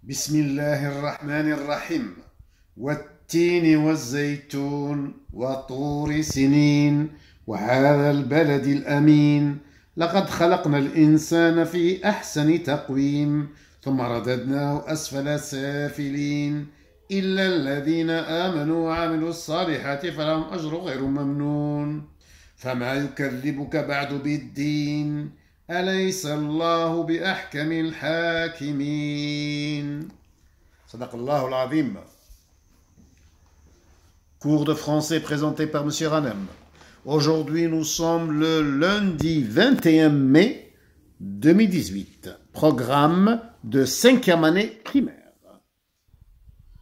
بسم الله الرحمن الرحيم والتين والزيتون وطور سنين وهذا البلد الأمين لقد خلقنا الإنسان في أحسن تقويم ثم رددناه أسفل سافلين إلا الذين آمنوا وعملوا الصالحات فلهم أجر غير ممنون فما يكذبك بعد بالدين أليس الله بأحكم الحاكمين صدق الله العظيم. Cours de français présenté par M. Ranem. Aujourd'hui, nous sommes le lundi 21 mai 2018. Programme de 5e année primaire.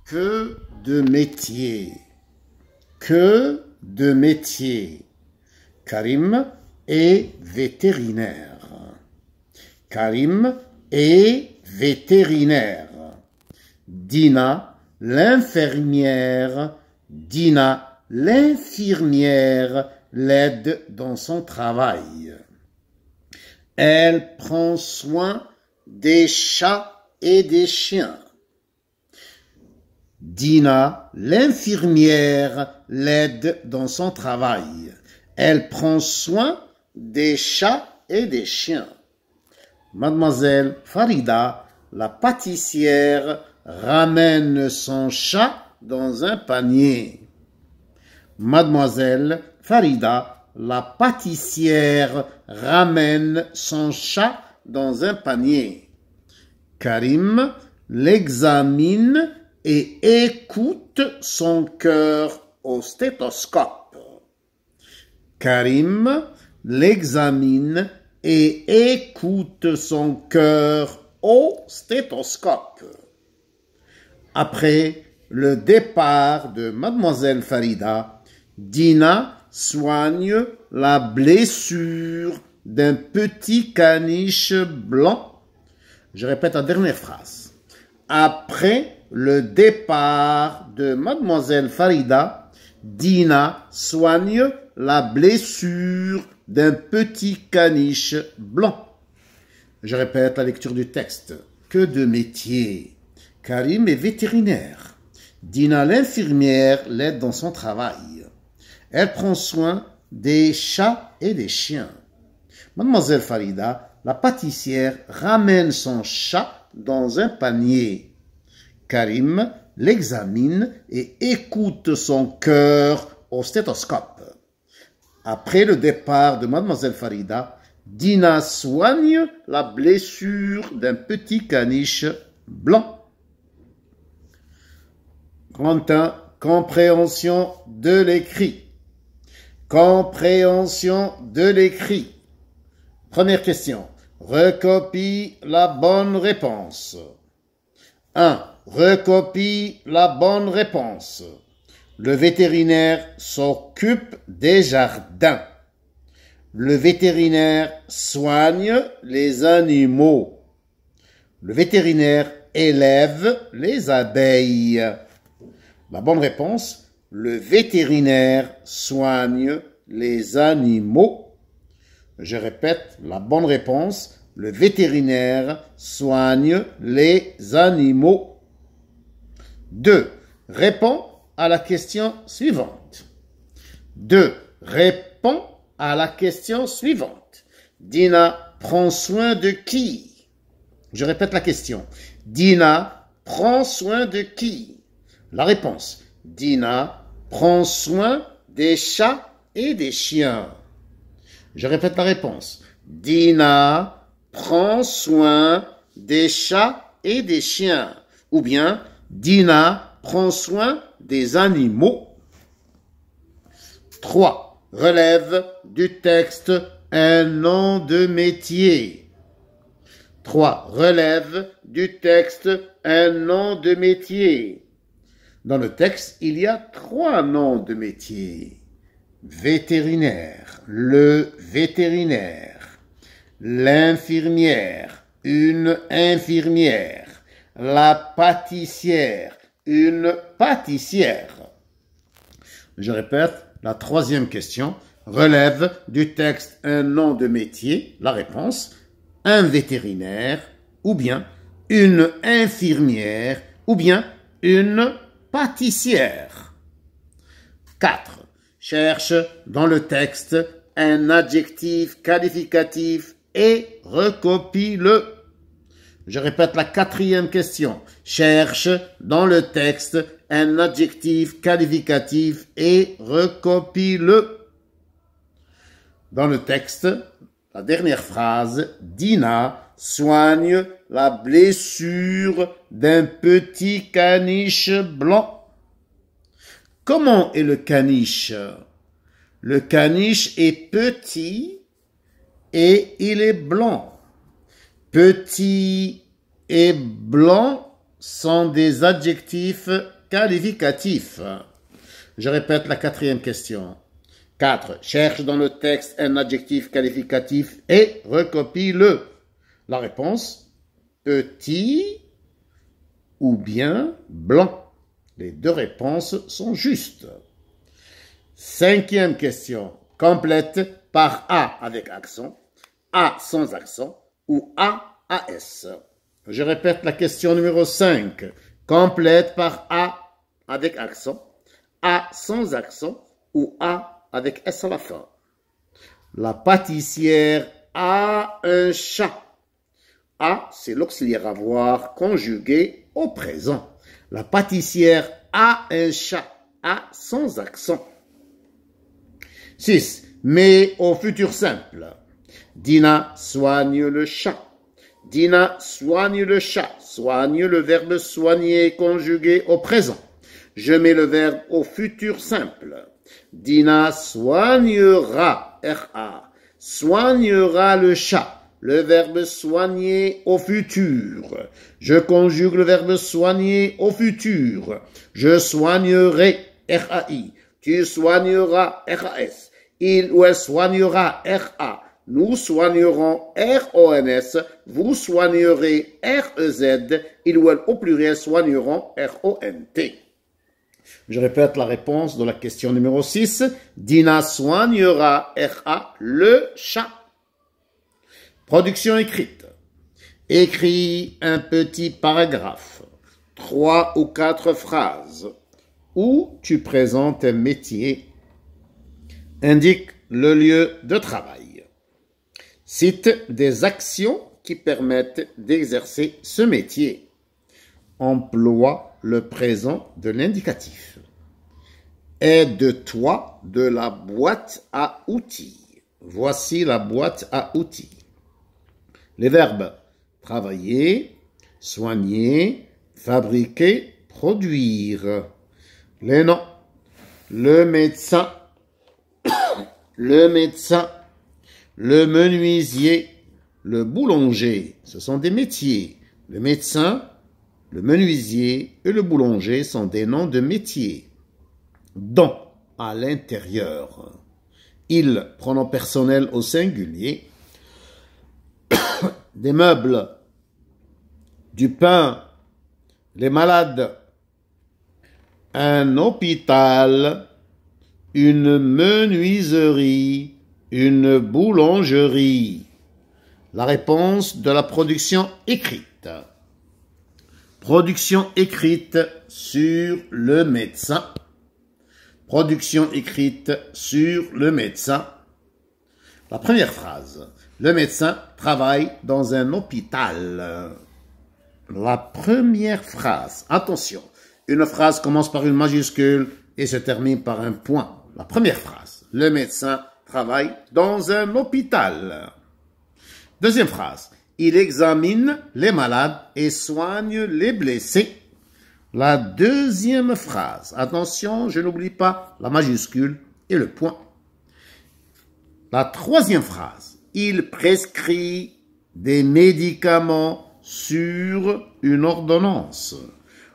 Que de métiers. Que de métiers. Karim est vétérinaire. Karim est vétérinaire. Dina, l'infirmière. Dina, l'infirmière, l'aide dans son travail. Elle prend soin des chats et des chiens. Dina, l'infirmière, l'aide dans son travail. Elle prend soin des chats et des chiens. Mademoiselle Farida, la pâtissière, ramène son chat dans un panier. Mademoiselle Farida, la pâtissière, ramène son chat dans un panier. Karim l'examine et écoute son cœur au stéthoscope. Karim l'examine et écoute son cœur au stéthoscope. Après le départ de Mademoiselle Farida, Dina soigne la blessure d'un petit caniche blanc. Je répète la dernière phrase. Après le départ de Mademoiselle Farida, Dina soigne la blessure d'un petit caniche blanc. Je répète la lecture du texte. Que de métiers. Karim est vétérinaire. Dina, l'infirmière, l'aide dans son travail. Elle prend soin des chats et des chiens. Mademoiselle Farida, la pâtissière, ramène son chat dans un panier. Karim l'examine et écoute son cœur au stéthoscope. Après le départ de Mademoiselle Farida, Dina soigne la blessure d'un petit caniche blanc. Grand 1, compréhension de l'écrit. Compréhension de l'écrit. Première question. Recopie la bonne réponse. 1. Recopie la bonne réponse. Le vétérinaire s'occupe des jardins. Le vétérinaire soigne les animaux. Le vétérinaire élève les abeilles. La bonne réponse, le vétérinaire soigne les animaux. Je répète, la bonne réponse, le vétérinaire soigne les animaux. 2. Réponds à la question suivante. 2. Réponds à la question suivante. Dina prend soin de qui? Je répète la question. Dina prend soin de qui? La réponse. Dina prend soin des chats et des chiens. Je répète la réponse. Dina prend soin des chats et des chiens. Ou bien, Dina prend soin des animaux. 3. Relève du texte un nom de métier. 3. Relève du texte un nom de métier. Dans le texte, il y a 3 noms de métier. Vétérinaire, le vétérinaire. L'infirmière, une infirmière. La pâtissière, une pâtissière. Je répète, la 3e question. Relève du texte un nom de métier. La réponse, un vétérinaire ou bien une infirmière ou bien une pâtissière. 4. Cherche dans le texte un adjectif qualificatif et recopie-le. Je répète la 4e question. Cherche dans le texte un adjectif qualificatif et recopie-le. Dans le texte, la dernière phrase, Dina soigne la blessure d'un petit caniche blanc. Comment est le caniche? Le caniche est petit et il est blanc. Petit et blanc sont des adjectifs qualificatifs. Je répète la 4e question. 4. Cherche dans le texte un adjectif qualificatif et recopie-le. La réponse, petit ou bien blanc. Les deux réponses sont justes. 5e question. Complète par A avec accent, A sans accent ou A-AS. Je répète la question numéro 5. Complète par A avec accent, A sans accent ou A avec S à la fin. La pâtissière a un chat. A, c'est l'auxiliaire avoir conjugué au présent. La pâtissière a un chat. A sans accent. 6. Mais au futur simple. Dina soigne le chat. Dina soigne le chat. Soigne, le verbe soigner conjugué au présent. Je mets le verbe au futur simple. Dina soignera, R-A, soignera le chat. Le verbe soigner au futur. Je conjugue le verbe soigner au futur. Je soignerai, R-A-I. Tu soigneras, R-A-S. Il ou elle soignera, R-A. Nous soignerons, R-O-N-S. Vous soignerez, R-E-Z. Il ou elle au pluriel soigneront, R-O-N-T. Je répète la réponse de la question numéro 6. Dina soignera, R-A, le chat. Production écrite. Écris un petit paragraphe, 3 ou 4 phrases, où tu présentes un métier. Indique le lieu de travail. Cite des actions qui permettent d'exercer ce métier. Emploie le présent de l'indicatif. Aide-toi de la boîte à outils. Voici la boîte à outils. Les verbes travailler, soigner, fabriquer, produire. Les noms. Le médecin, le médecin, le menuisier, le boulanger. Ce sont des métiers. Le médecin, le menuisier et le boulanger sont des noms de métiers. Dans, à l'intérieur. Il, pronom personnel au singulier. Des meubles, du pain, les malades, un hôpital, une menuiserie, une boulangerie. La réponse de la production écrite. Production écrite sur le médecin. Production écrite sur le médecin. La première phrase. Le médecin travaille dans un hôpital. La première phrase. Attention, une phrase commence par une majuscule et se termine par un point. La première phrase. Le médecin travaille dans un hôpital. Deuxième phrase. Il examine les malades et soigne les blessés. La deuxième phrase. Attention, je n'oublie pas la majuscule et le point. La troisième phrase. Il prescrit des médicaments sur une ordonnance.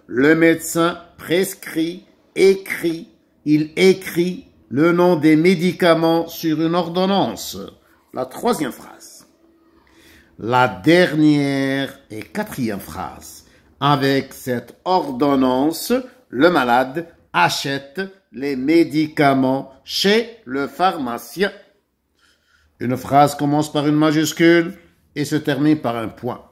Le médecin prescrit, écrit, il écrit le nom des médicaments sur une ordonnance. La troisième phrase. La dernière et quatrième phrase. Avec cette ordonnance, le malade achète les médicaments chez le pharmacien. Une phrase commence par une majuscule et se termine par un point.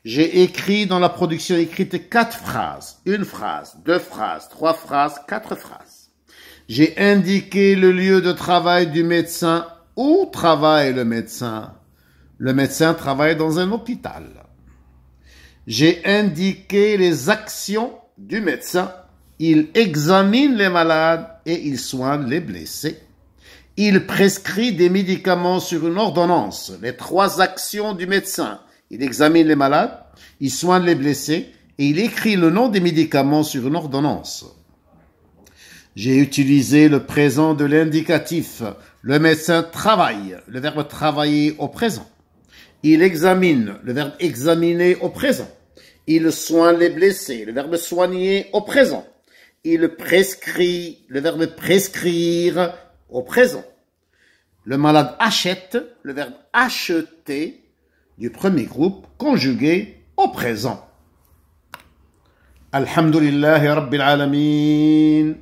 J'ai écrit dans la production écrite 4 phrases. 1 phrase, 2 phrases, 3 phrases, 4 phrases. J'ai indiqué le lieu de travail du médecin. Où travaille le médecin? Le médecin travaille dans un hôpital. J'ai indiqué les actions du médecin. Il examine les malades et il soigne les blessés. Il prescrit des médicaments sur une ordonnance. Les 3 actions du médecin. Il examine les malades, il soigne les blessés et il écrit le nom des médicaments sur une ordonnance. J'ai utilisé le présent de l'indicatif. Le médecin travaille, le verbe travailler au présent. Il examine, le verbe examiner au présent. Il soigne les blessés, le verbe soigner au présent. Il prescrit, le verbe prescrire au présent. Le malade achète, le verbe acheter du premier groupe conjugué au présent. Alhamdulillahi Rabbil Alamin.